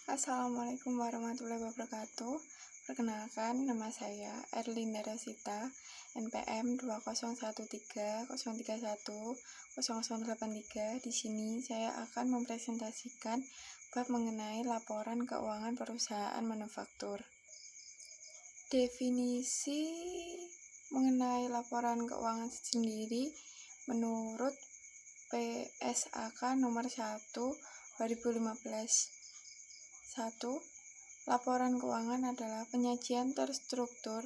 Assalamualaikum warahmatullahi wabarakatuh. Perkenalkan, nama saya Erlinda Rosita, NPM 20130310083. Di sini saya akan mempresentasikan bab mengenai laporan keuangan perusahaan manufaktur. Definisi mengenai laporan keuangan sendiri menurut PSAK nomor 1 2015. 1. Laporan keuangan adalah penyajian terstruktur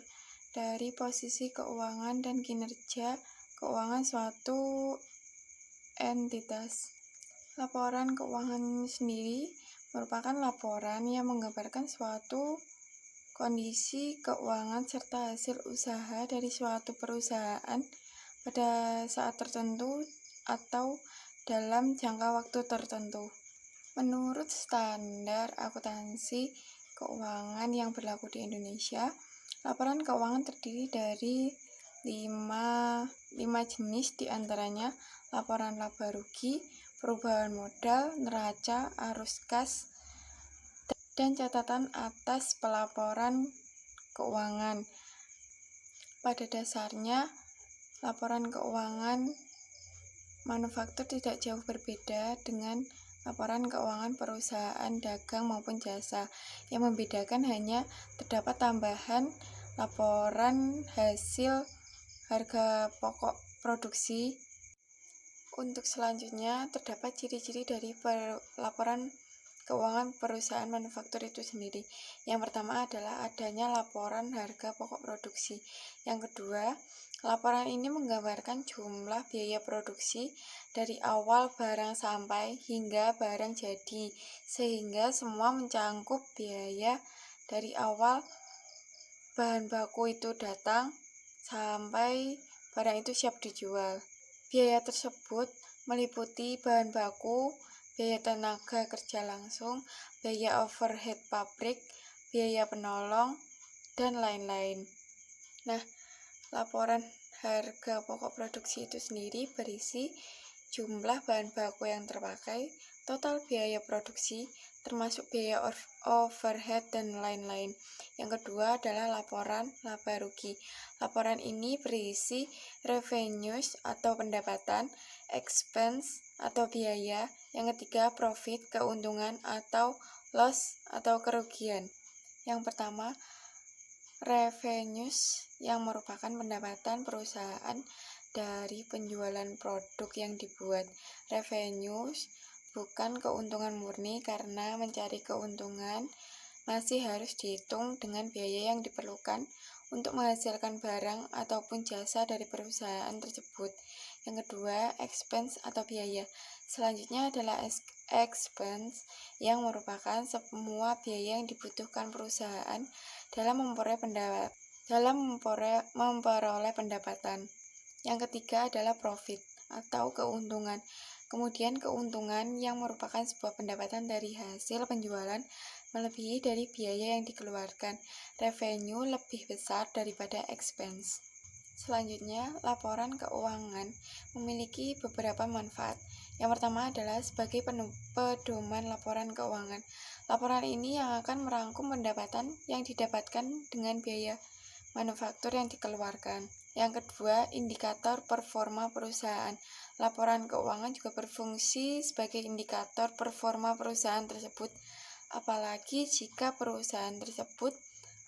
dari posisi keuangan dan kinerja keuangan suatu entitas. Laporan keuangan sendiri merupakan laporan yang menggambarkan suatu kondisi keuangan serta hasil usaha dari suatu perusahaan pada saat tertentu atau dalam jangka waktu tertentu. Menurut standar akuntansi keuangan yang berlaku di Indonesia, laporan keuangan terdiri dari 5 jenis, diantaranya laporan laba rugi, perubahan modal, neraca, arus kas, dan catatan atas pelaporan keuangan. Pada dasarnya, laporan keuangan manufaktur tidak jauh berbeda dengan laporan keuangan perusahaan dagang maupun jasa. Yang membedakan hanya terdapat tambahan laporan hasil harga pokok produksi. Untuk selanjutnya, terdapat ciri-ciri dari laporan keuangan perusahaan manufaktur itu sendiri. Yang pertama adalah adanya laporan harga pokok produksi. Yang kedua, laporan ini menggambarkan jumlah biaya produksi dari awal barang sampai hingga barang jadi, sehingga semua mencangkup biaya dari awal bahan baku itu datang sampai barang itu siap dijual. Biaya tersebut meliputi bahan baku, biaya tenaga kerja langsung, biaya overhead pabrik, biaya penolong, dan lain-lain. Nah, laporan harga pokok produksi itu sendiri berisi jumlah bahan baku yang terpakai, total biaya produksi, termasuk biaya overhead dan lain-lain. Yang kedua adalah laporan laba rugi. Laporan ini berisi revenues atau pendapatan, expense atau biaya. Yang ketiga profit, keuntungan atau loss atau kerugian. Yang pertama, revenues yang merupakan pendapatan perusahaan dari penjualan produk yang dibuat. Revenues bukan keuntungan murni, karena mencari keuntungan masih harus dihitung dengan biaya yang diperlukan untuk menghasilkan barang ataupun jasa dari perusahaan tersebut. Yang kedua, expense atau biaya. Selanjutnya adalah expense yang merupakan semua biaya yang dibutuhkan perusahaan dalam memperoleh pendapatan. Yang ketiga adalah profit atau keuntungan. Kemudian keuntungan yang merupakan sebuah pendapatan dari hasil penjualan melebihi dari biaya yang dikeluarkan. Revenue lebih besar daripada expense. Selanjutnya, laporan keuangan memiliki beberapa manfaat. Yang pertama adalah sebagai pedoman laporan keuangan. Laporan ini yang akan merangkum pendapatan yang didapatkan dengan biaya manufaktur yang dikeluarkan. Yang kedua, indikator performa perusahaan. Laporan keuangan juga berfungsi sebagai indikator performa perusahaan tersebut, apalagi jika perusahaan tersebut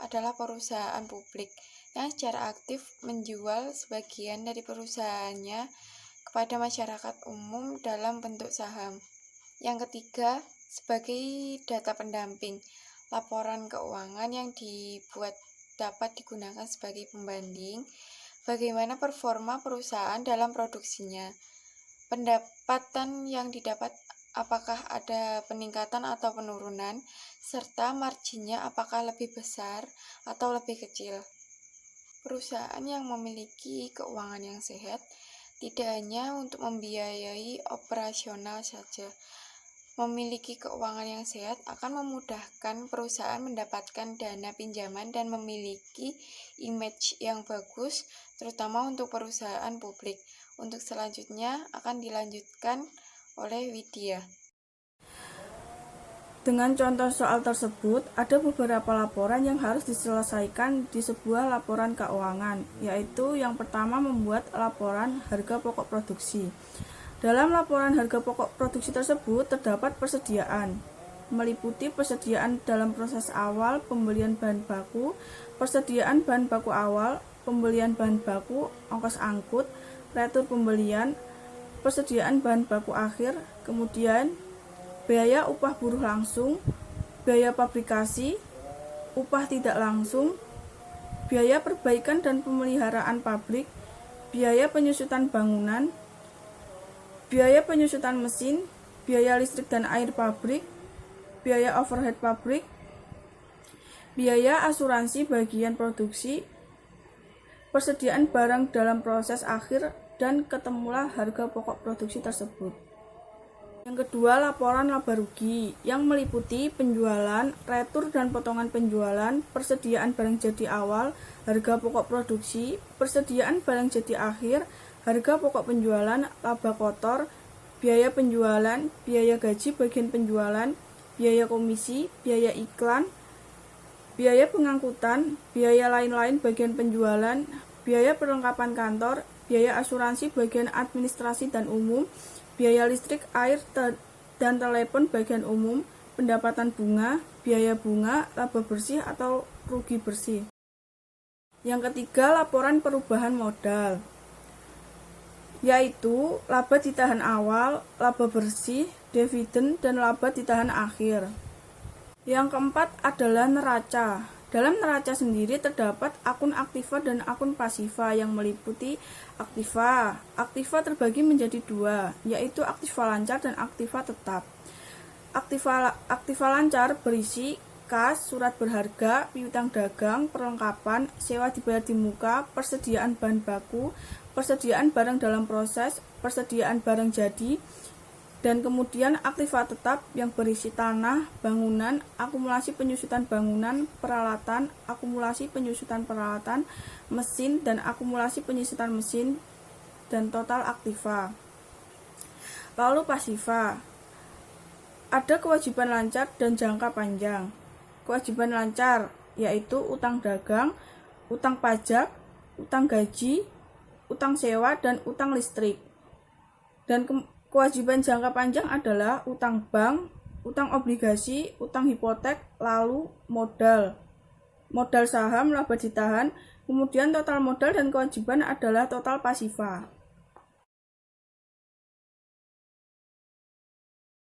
adalah perusahaan publik yang secara aktif menjual sebagian dari perusahaannya kepada masyarakat umum dalam bentuk saham. Yang ketiga, sebagai data pendamping. Laporan keuangan yang dibuat dapat digunakan sebagai pembanding bagaimana performa perusahaan dalam produksinya. Pendapatan yang didapat apakah ada peningkatan atau penurunan, serta marginnya apakah lebih besar atau lebih kecil. Perusahaan yang memiliki keuangan yang sehat tidak hanya untuk membiayai operasional saja. Memiliki keuangan yang sehat akan memudahkan perusahaan mendapatkan dana pinjaman dan memiliki image yang bagus, terutama untuk perusahaan publik. Untuk selanjutnya akan dilanjutkan oleh Widya. Dengan contoh soal tersebut, ada beberapa laporan yang harus diselesaikan di sebuah laporan keuangan, yaitu yang pertama membuat laporan harga pokok produksi. Dalam laporan harga pokok produksi tersebut terdapat persediaan, meliputi persediaan dalam proses awal pembelian bahan baku, persediaan bahan baku awal, pembelian bahan baku, ongkos angkut, retur pembelian, persediaan bahan baku akhir, kemudian biaya upah buruh langsung, biaya pabrikasi, upah tidak langsung, biaya perbaikan dan pemeliharaan pabrik, biaya penyusutan bangunan, biaya penyusutan mesin, biaya listrik dan air pabrik, biaya overhead pabrik, biaya asuransi bagian produksi, persediaan barang dalam proses akhir, dan ketemulah harga pokok produksi tersebut. Yang kedua, laporan laba rugi yang meliputi penjualan, retur dan potongan penjualan, persediaan barang jadi awal, harga pokok produksi, persediaan barang jadi akhir, harga pokok penjualan, laba kotor, biaya penjualan, biaya gaji bagian penjualan, biaya komisi, biaya iklan, biaya pengangkutan, biaya lain-lain bagian penjualan, biaya perlengkapan kantor, biaya asuransi bagian administrasi dan umum, biaya listrik, air, dan telepon bagian umum, pendapatan bunga, biaya bunga, laba bersih atau rugi bersih. Yang ketiga, laporan perubahan modal, yaitu laba ditahan awal, laba bersih, dividen, dan laba ditahan akhir. Yang keempat adalah neraca. Dalam neraca sendiri terdapat akun aktiva dan akun pasiva yang meliputi aktiva. Aktiva terbagi menjadi dua, yaitu aktiva lancar dan aktiva tetap. Aktiva lancar berisi kas, surat berharga, piutang dagang, perlengkapan, sewa dibayar di muka, persediaan bahan baku, persediaan barang dalam proses, persediaan barang jadi, dan kemudian aktiva tetap yang berisi tanah, bangunan, akumulasi penyusutan bangunan, peralatan, akumulasi penyusutan peralatan, mesin, dan akumulasi penyusutan mesin, dan total aktiva. Lalu pasiva. Ada kewajiban lancar dan jangka panjang. Kewajiban lancar yaitu utang dagang, utang pajak, utang gaji, utang sewa, dan utang listrik. Dan kewajiban jangka panjang adalah utang bank, utang obligasi, utang hipotek, lalu modal saham, laba ditahan, kemudian total modal dan kewajiban adalah total pasiva.